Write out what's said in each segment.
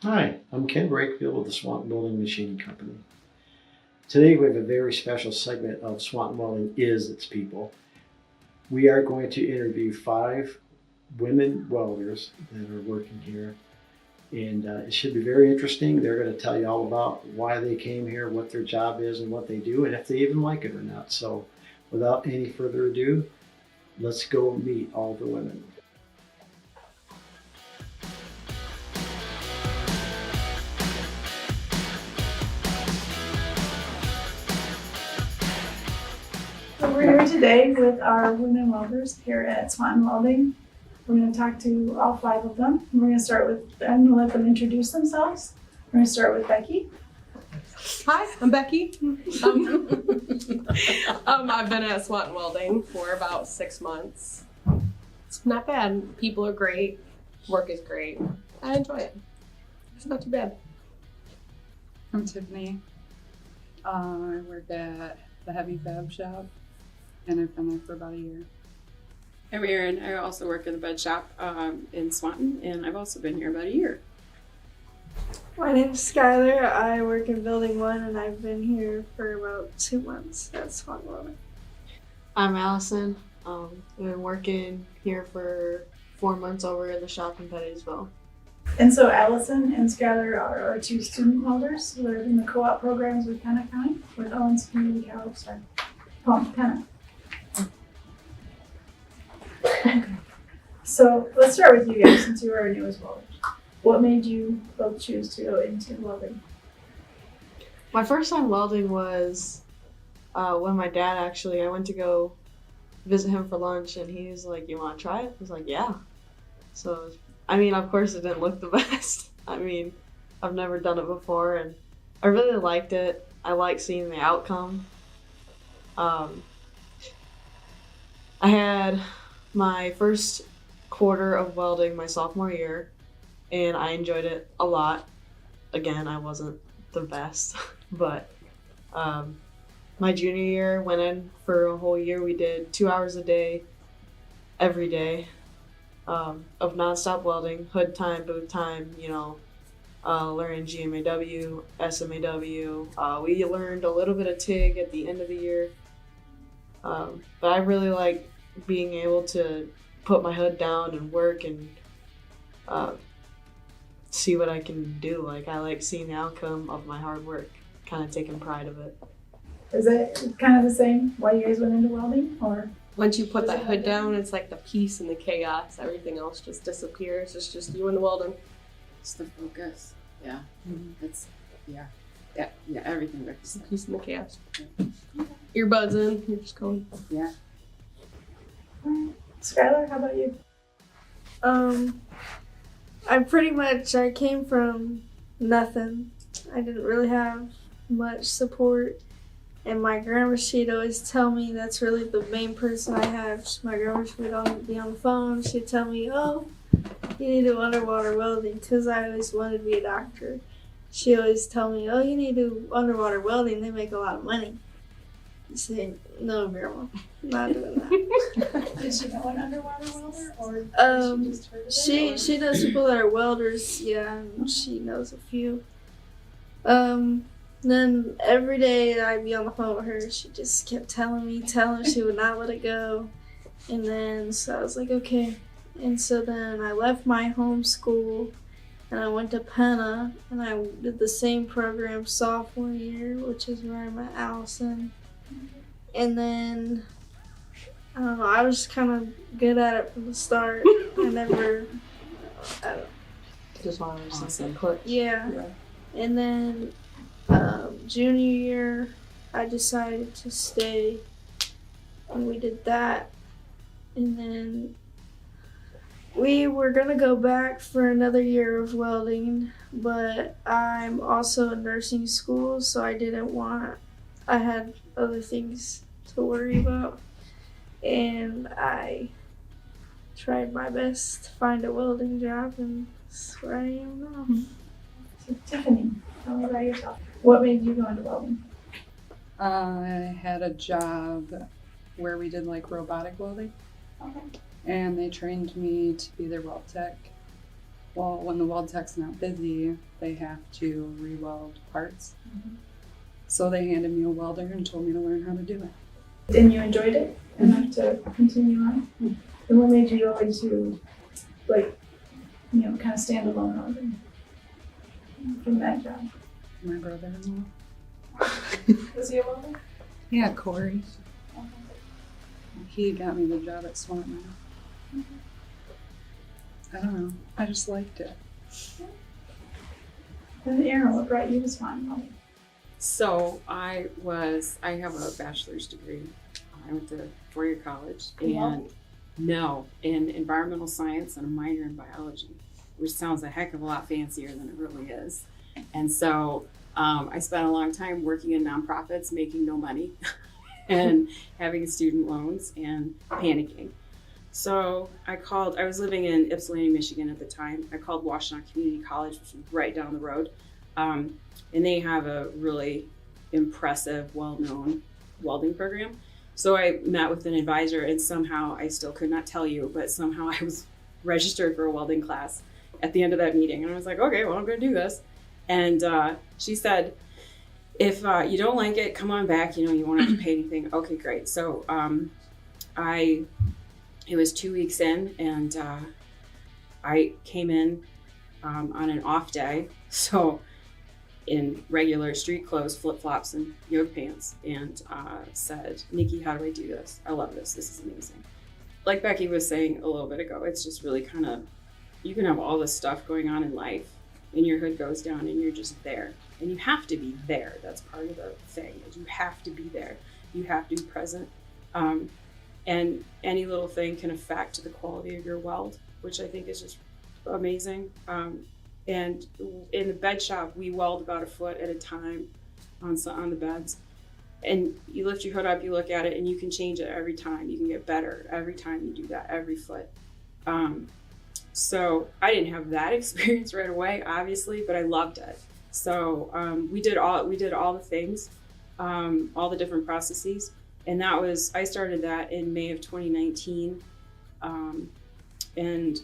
Hi, I'm Ken Brakefield with the Swanton Welding Machining Company. Today we have a very special segment of Swanton Welding is its people. We are going to interview 5 women welders that are working here, and it should be very interesting. They're going to tell you all about why they came here, what their job is, and what they do, and if they even like it or not. So without any further ado, let's go meet all the women. So we're here today with our women welders here at Swanton Welding. We're going to talk to all 5 of them. We're going to start with, I'm going to let them introduce themselves. We're going to start with Becky. Hi, I'm Becky. I've been at Swanton Welding for about 6 months. It's not bad. People are great. Work is great. I enjoy it. It's not too bad. I'm Tiffany. I work at the heavy fab shop, and I've been there for about a year. I'm Erin. I also work in the bed shop in Swanton, and I've also been here about a year. My name's Skyler. I work in Building 1 and I've been here for about 2 months at Swanton Welding. I'm Allison. I've been working here for 4 months over in the shop in Pettiesville. And so Allison and Skyler are our 2 student welders. They're in the co-op programs with Penna County, with Owens Community College, Penna. So let's start with you guys since you are our newest welders. What made you both choose to go into welding? My first time welding was when my dad I went to go visit him for lunch and he was like, "You want to try it?" I was like, "Yeah." So, of course it didn't look the best. I've never done it before and I really liked it. I like seeing the outcome. I had my first quarter of welding my sophomore year and I enjoyed it a lot. Again, I wasn't the best, but my junior year went in for a whole year. We did 2 hours a day, every day, of nonstop welding, hood time, booth time, learning GMAW, SMAW. We learned a little bit of TIG at the end of the year, but I really like being able to put my hood down and work and see what I can do. Like, I like seeing the outcome of my hard work, kind of taking pride of it. Is it kind of the same why you guys went into welding, or? Once you put that hood down, it's like the peace and the chaos. Everything else just disappears. It's just you and the welding. It's the focus. Yeah. It's everything It's the represents. peace and the chaos. Earbuds in. You're just going. Yeah. Skyler, how about you? I came from nothing. I didn't really have much support. And my grandma, she'd always tell me that's really the main person I have. My grandma would be on the phone. She'd tell me, "Oh, you need to do underwater welding," because I always wanted to be a doctor. She always tell me, "Oh, you need to do underwater welding. They make a lot of money." I said, "No, Grandma, I'm not doing that." Did she know an underwater welder, or did she just heard of it? She knows people that are welders, yeah, and she knows a few. Then every day I'd be on the phone with her, she just kept telling me, she would not let it go. And then, so I was like, okay. And so then I left my home school and I went to Penna and I did the same program sophomore year, which is where I met Allison. And then, I don't know, I was just kind of good at it from the start. Just wanted to Awesome. something quick. Yeah. And then junior year, I decided to stay, and we did that. And then we were gonna go back for another year of welding, but I'm also in nursing school, so I had other things to worry about. And I tried my best to find a welding job, and that's where I am now. So, Tiffany, tell me about yourself. What made you go into welding? I had a job where we did robotic welding, Okay. and they trained me to be their weld tech. Well, when the weld tech's not busy, they have to re-weld parts. So they handed me a welder and told me to learn how to do it. And you enjoyed it enough to continue on? And what made you go into, like, you know, kind of standalone welding from that job? My brother-in-law. Was he a welder? Yeah, Corey. He got me the job at Swanton. I don't know. I just liked it. And Erin, what brought you to Swanton Welding? So I have a bachelor's degree. I went to 4-year college and in environmental science and a minor in biology, which sounds a heck of a lot fancier than it really is. And so I spent a long time working in nonprofits, making no money and having student loans and panicking. So I was living in Ypsilanti, Michigan at the time. I called Washtenaw Community College, which was right down the road. And they have a really impressive, well-known welding program. So I met with an advisor, and somehow, I still could not tell you, but somehow I was registered for a welding class at the end of that meeting. And I was like, okay, well, I'm going to do this. And she said, if you don't like it, come on back. You know, you won't have to pay anything. Okay, great. So it was 2 weeks in, and I came in on an off day. So in regular street clothes, flip-flops, and yoga pants, and said, Nikki, how do I do this? I love this. This is amazing. Like Becky was saying a little bit ago, it's just really kind of, you can have all this stuff going on in life, and your hood goes down, and you're just there. And you have to be there. That's part of the thing, is you have to be there. You have to be present. And any little thing can affect the quality of your weld, which I think is just amazing. And in the bed shop, we weld about a foot at a time on the beds. And you lift your hood up, you look at it, and you can change it every time. You can get better every time you do that, every foot. So I didn't have that experience right away, obviously, but I loved it. So we did all the things, all the different processes. And I started that in May of 2019. And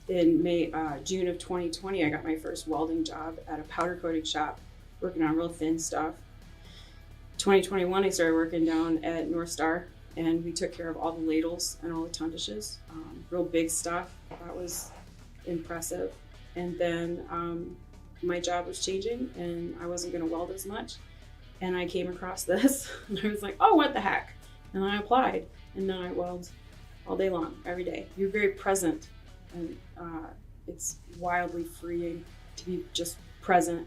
in June of 2020, I got my first welding job at a powder coating shop, working on real thin stuff. 2021, I started working down at North Star, and we took care of all the ladles and all the tondages, real big stuff. That was impressive. And then my job was changing, and I wasn't going to weld as much. And I came across this, and I was like, oh, what the heck? And I applied, and now I weld all day long, every day. You're very present. And it's wildly freeing to be just present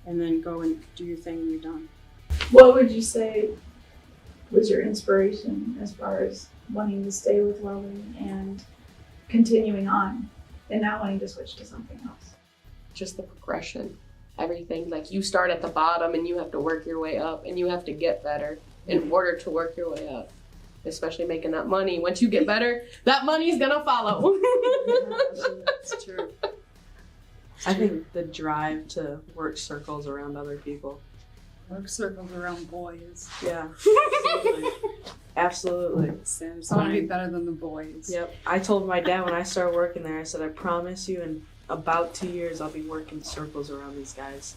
and then go and do your thing when you're done. What would you say was your inspiration as far as wanting to stay with welding and continuing on and not wanting to switch to something else? Just the progression, everything. Like, you start at the bottom and you have to work your way up, and you have to get better in order to work your way up. Especially making that money. Once you get better, that money's gonna follow. It's true. I think the drive to work circles around other people. Work circles around boys. Yeah, absolutely. Absolutely. I want to be better than the boys. Yep. I told my dad when I started working there, I said, I promise you in about 2 years I'll be working circles around these guys.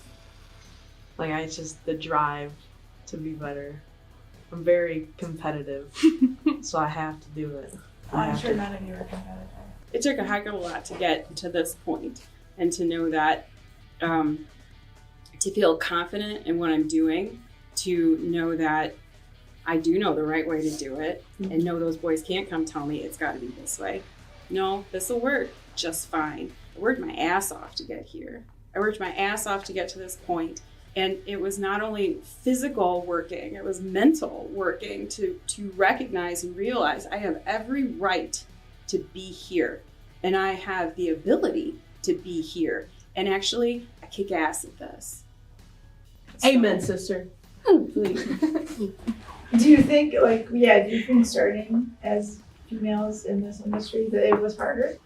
Like, it's just the drive to be better. I'm very competitive, so I have to do it. I'm sure none of you are competitive. It took a heck of a lot to get to this point, and to know that, to feel confident in what I'm doing, to know that I do know the right way to do it, and know those boys can't come tell me it's got to be this way. No, this will work just fine. I worked my ass off to get here. I worked my ass off to get to this point. And it was not only physical working, it was mental working to recognize and realize I have every right to be here. And I have the ability to be here. And actually, I kick ass at this. Amen, sister. Do you think, do you think starting as females in this industry that it was harder?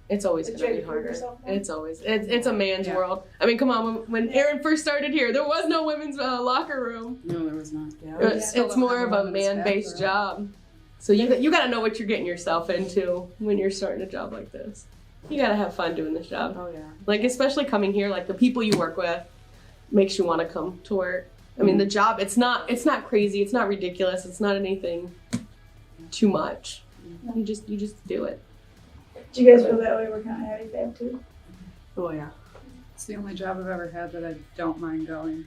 It's always Did gonna you be prove harder. yourself now? It's a man's world. I mean, come on. When Erin first started here, there was no women's locker room. No, there was not. Yeah. It's more of a man-based job. So you got to know what you're getting yourself into when you're starting a job like this. You gotta have fun doing this job. Oh yeah. Like, especially coming here, like the people you work with makes you want to come to work. I mean, the job, it's not crazy, it's not ridiculous, it's not anything too much. You just do it. Do you guys feel that way working on Hattie Fab too? Oh yeah. It's the only job I've ever had that I don't mind going.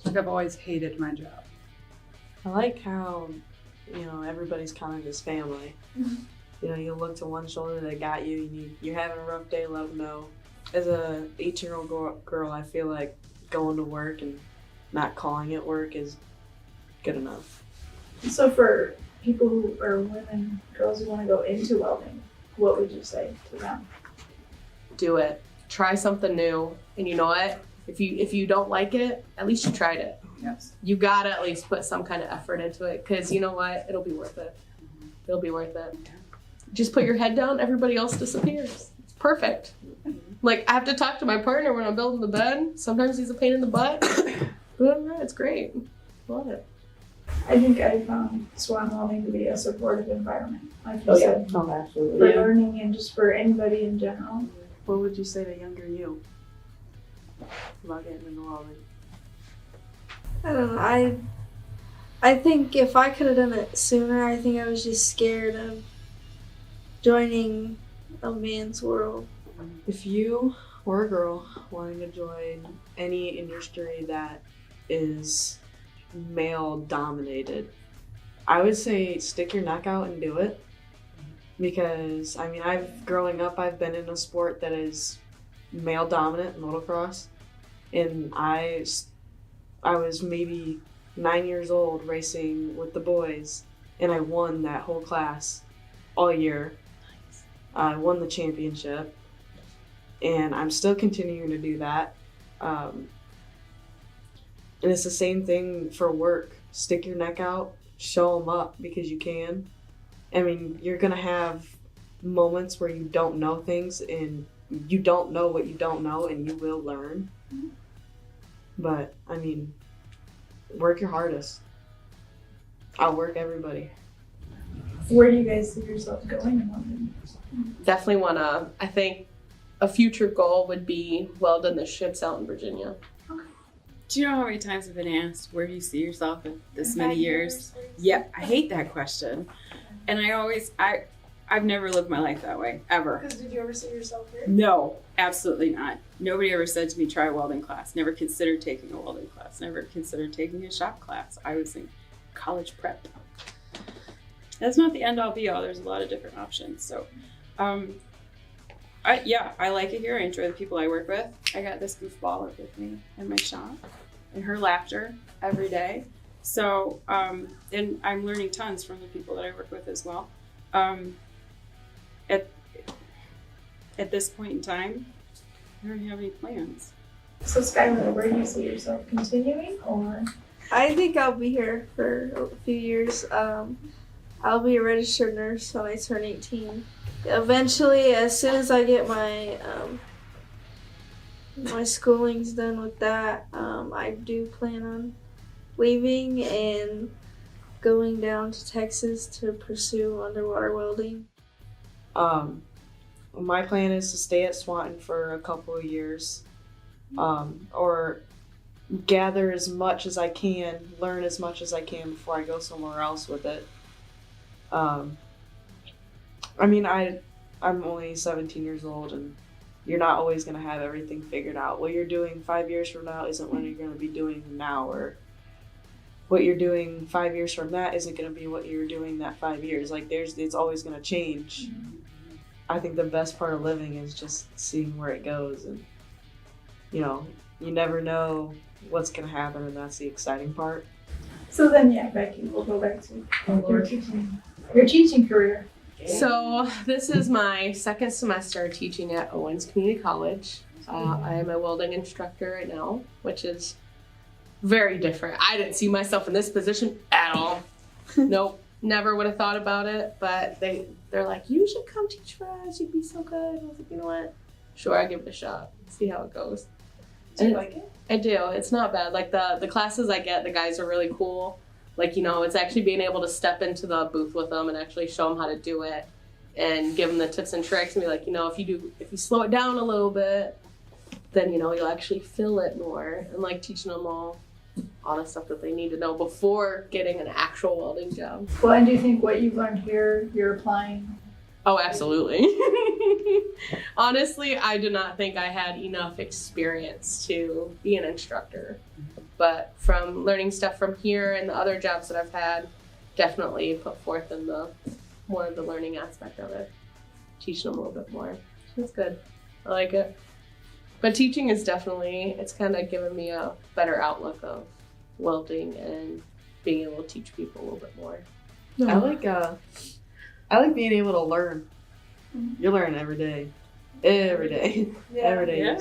Like, I've always hated my job. I like how, everybody's kind of just family. Mm-hmm. You look to one shoulder, they got you. You're having a rough day, let them know. As a 18-year-old girl, I feel like going to work and not calling it work is good enough. So for people who are women, girls who want to go into welding, what would you say to them? Do it. Try something new. And you know what? If you don't like it, at least you tried it. Yes. You gotta at least put some kind of effort into it, because you know what? It'll be worth it. It'll be worth it. Just put your head down, everybody else disappears. It's perfect. Like, I have to talk to my partner when I'm building the bed. Sometimes he's a pain in the butt. But it's great. Love it. I think I found Swanton Welding to be a supportive environment, like you said, Oh, for absolutely. learning and just for anybody in general. What would you say to younger you about getting into welding? I don't know. I think if I could have done it sooner, I think I was just scared of joining a man's world. If you were a girl wanting to join any industry that is male dominated, I would say stick your neck out and do it. Because growing up, I've been in a sport that is male dominant, motocross, and I was maybe 9 years old racing with the boys, and I won that whole class all year. I won the championship, and I'm still continuing to do that. And it's the same thing for work. Stick your neck out, show them up because you can. I mean, you're going to have moments where you don't know things and you don't know what you don't know, and you will learn. But, work your hardest. Outwork everybody. Where do you guys see yourself going in welding? Definitely wanna, I think a future goal would be welding the ships out in Virginia. Do you know how many times I've been asked, where do you see yourself in this many years? Yeah, I hate that question. And I've never lived my life that way, ever. Because did you ever see yourself here? No, absolutely not. Nobody ever said to me, try a welding class. Never considered taking a welding class. Never considered taking a shop class. I was in college prep. That's not the end all be all. There's a lot of different options. So, I like it here. I enjoy the people I work with. I got this goofball with me in my shop and her laughter every day. So, and I'm learning tons from the people that I work with as well. At this point in time, I don't have any plans. So Skyler, where do you see yourself continuing, or? I think I'll be here for a few years. I'll be a registered nurse when I turn 18. Eventually, as soon as I get my my schooling's done with that, I do plan on leaving and going down to Texas to pursue underwater welding. My plan is to stay at Swanton for a couple of years, or gather as much as I can, learn as much as I can before I go somewhere else with it. I'm only 17 years old, and you're not always going to have everything figured out. What you're doing 5 years from now isn't what you're going to be doing now, or what you're doing 5 years from that isn't going to be what you're doing that 5 years. It's always going to change. I think the best part of living is just seeing where it goes, and you never know what's going to happen, and that's the exciting part. So then, Becky, we'll go back to your teaching career. So this is my second semester teaching at Owens Community College. I am a welding instructor right now, which is very different. I didn't see myself in this position at all. Nope, never would have thought about it. But they're like, you should come teach for us. You'd be so good. I was like, you know what? Sure, I'll give it a shot. See how it goes. Do you like it? I do. It's not bad. Like the classes I get, the guys are really cool. Like, it's actually being able to step into the booth with them and actually show them how to do it and give them the tips and tricks and be like, if you slow it down a little bit, then, you'll actually feel it more, and like teaching them all the stuff that they need to know before getting an actual welding job. Well, and do you think what you've learned here, you're applying? Oh, absolutely. Honestly, I do not think I had enough experience to be an instructor. But from learning stuff from here and the other jobs that I've had, definitely put forth in more of the learning aspect of it. Teaching them a little bit more. It's good. I like it. But teaching is it's kind of given me a better outlook of welding and being able to teach people a little bit more. I like being able to learn. You're learning every day. Every day. Every day. Yeah.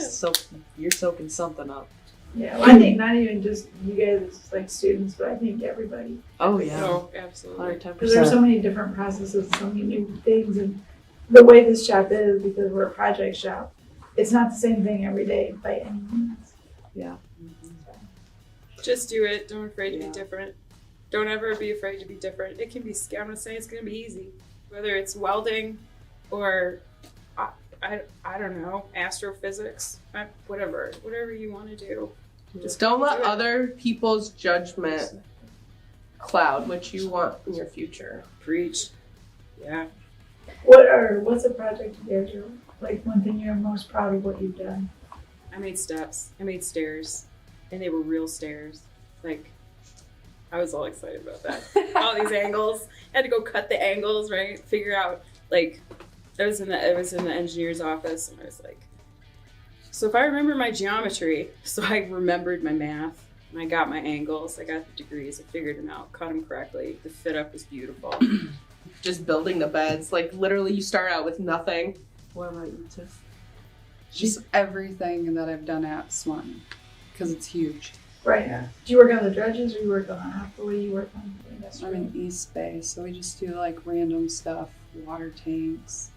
You're soaking something up. Yeah, well, I think not even just you guys as like students, but I think everybody. Oh yeah. Oh, absolutely. 110%. Because there's so many different processes, so many new things, and the way this shop is, because we're a project shop, it's not the same thing every day by any means. Yeah. Just do it. Don't be afraid to Yeah. be different. Don't ever be afraid to be different. It can be, I'm going to say it's going to be easy. Whether it's welding or, I don't know, astrophysics, whatever you want to do. Just don't let Do it. other people's judgment cloud what you want in your future. Preach. Yeah. What's a project you guys are, like one thing you're most proud of what you've done? I made steps. I made stairs. And they were real stairs. Like, I was all excited about that. All these angles. I had to go cut the angles, right? Figure out, like, I was in the engineer's office, and I was like, so if I remember my geometry, so I remembered my math, and I got my angles, I got the degrees, I figured them out, cut them correctly, the fit up was beautiful. Just building the beds. Like, literally, you start out with nothing. What about you, Tiff? Just everything that I've done at Swanton, because it's huge. Right. Yeah. Do you work on the dredges, or you work on what do you work on? The I'm industrial? in East Bay, so we just do like random stuff, water tanks.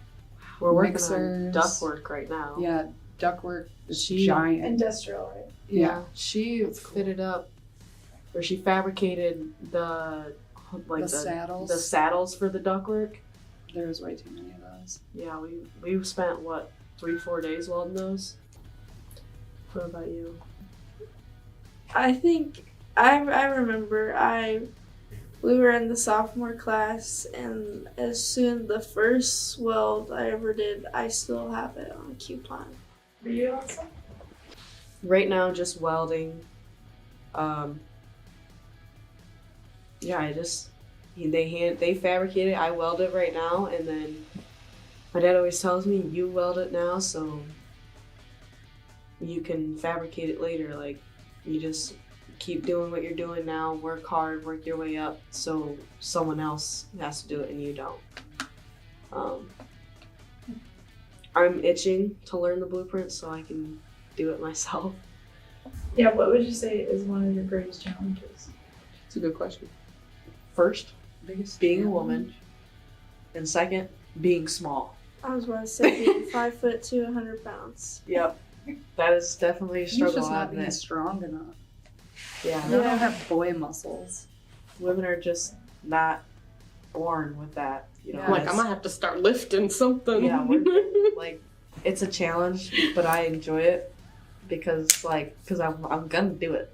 We're working Mixers. on ductwork right now. Yeah, ductwork is She- giant. Industrial, right? Yeah. She fitted up, or she fabricated the saddles. the saddles for the ductwork. There was way too many of those. Yeah, we spent 3-4 days welding those. What about you? I think I remember we were in the sophomore class, and as soon the first weld I ever did, I still have it on a coupon. For you, Allison? Right now, just welding. They fabricate it. I weld it right now, and then my dad always tells me, "You weld it now, so you can fabricate it later." Like, you just keep doing what you're doing now. Work hard, work your way up, so someone else has to do it and you don't. I'm itching to learn the blueprint so I can do it myself. Yeah, what would you say is one of your greatest challenges? It's a good question. First, Biggest being a challenge? woman, and second, being small. I was about to say being 5'2", 100 pounds. Yep, that is definitely a It's struggle. just I not being admit. strong enough. Yeah, I don't have boy muscles. women are just not born with that. You know, I'm like, it's- I'm gonna have to start lifting something. Yeah, like, it's a challenge, but I enjoy it because I'm gonna do it.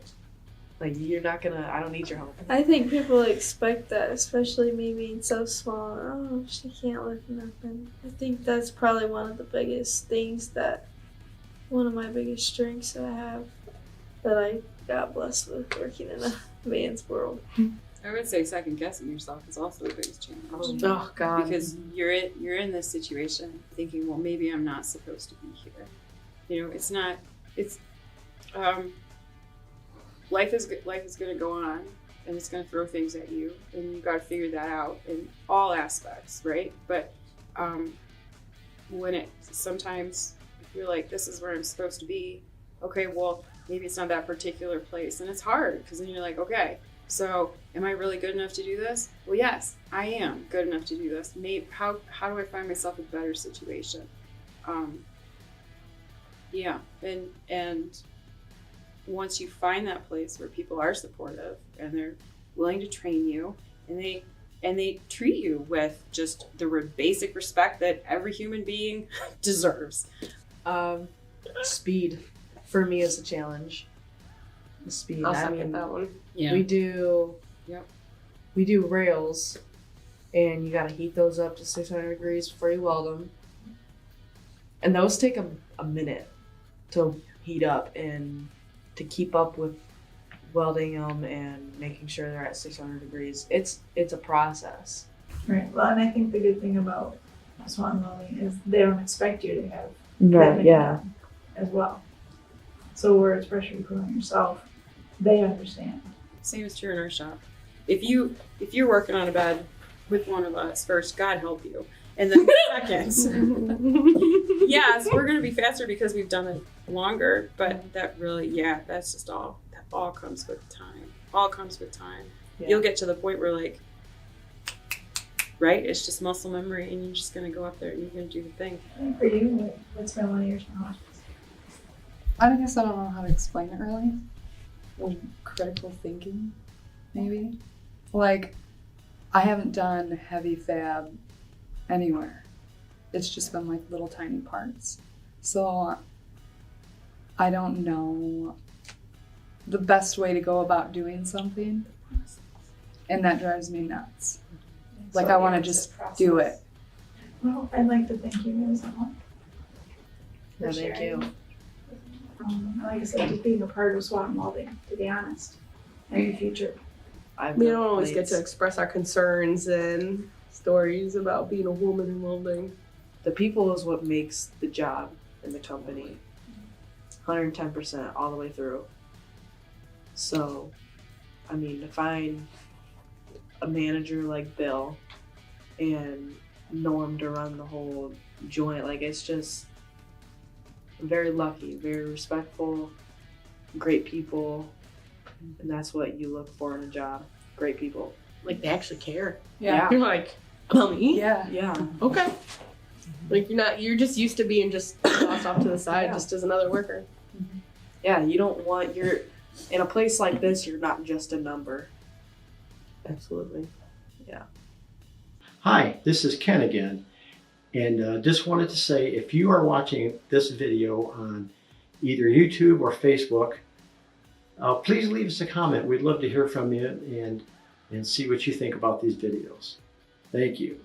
Like, you're not gonna. I don't need your help. I think people expect that, especially me being so small. Oh, she can't lift nothing. I think that's probably one of the biggest things one of my biggest strengths that I have, that I got blessed with working in a man's world. I would say second guessing yourself is also the biggest challenge. Oh God. Because you're in this situation thinking, well, maybe I'm not supposed to be here. You know, it's not. It's life is going to go on, and it's going to throw things at you, and you got to figure that out in all aspects, right? But when sometimes if you're like, this is where I'm supposed to be. Okay, well, maybe it's not that particular place, and it's hard because then you're like, okay. So, am I really good enough to do this? Well, yes, I am good enough to do this. Maybe how do I find myself a better situation? Yeah, and once you find that place where people are supportive and they're willing to train you, and they and they treat you with just the basic respect that every human being deserves. Speed for me is a challenge. The speed. I'll I second mean, that one. we do. Yep. We do rails, and you gotta heat those up to 600 degrees before you weld them. And those take a minute to heat up and to keep up with welding them and making sure they're at 600 degrees. It's a process. Right. Well, and I think the good thing about Swanton Welding is they don't expect you to have that many done as well. So where it's pressure you put on yourself, they understand. Same is true in our shop. If you're working on a bed with one of us, first, God help you. And then second, yes, we're gonna be faster because we've done it longer, but that really, that's just all comes with time. All comes with time. Yeah. You'll get to the point where like, right? It's just muscle memory and you're just gonna go up there and you're gonna do the thing. And for you, what's been one of your challenges? I guess I don't know how to explain it really. Well, critical thinking, maybe. Like, I haven't done heavy fab anywhere. It's just been like little tiny parts. So I don't know the best way to go about doing something. And that drives me nuts. Like, I want to just do it. Well, I'd like to thank you guys a lot. Yeah, thank you. Like I said, just being a part of Swanton Welding, to be honest, and the future. We don't always get to express our concerns and stories about being a woman in welding. The people is what makes the job in the company 110% all the way through. So, I mean, to find a manager like Bill and Norm to run the whole joint, like, it's just, I'm very lucky, very respectful, great people, and that's what you look for in a job. Great people. Like, they actually care. Yeah. You're like, mommy? Yeah. Yeah. Okay. Like, you're just used to being just tossed off to the side just as another worker. Yeah, you don't want, you're, in a place like this, you're not just a number. Absolutely. Hi, this is Ken again, and just wanted to say if you are watching this video on either YouTube or Facebook, please leave us a comment. We'd love to hear from you and see what you think about these videos. Thank you.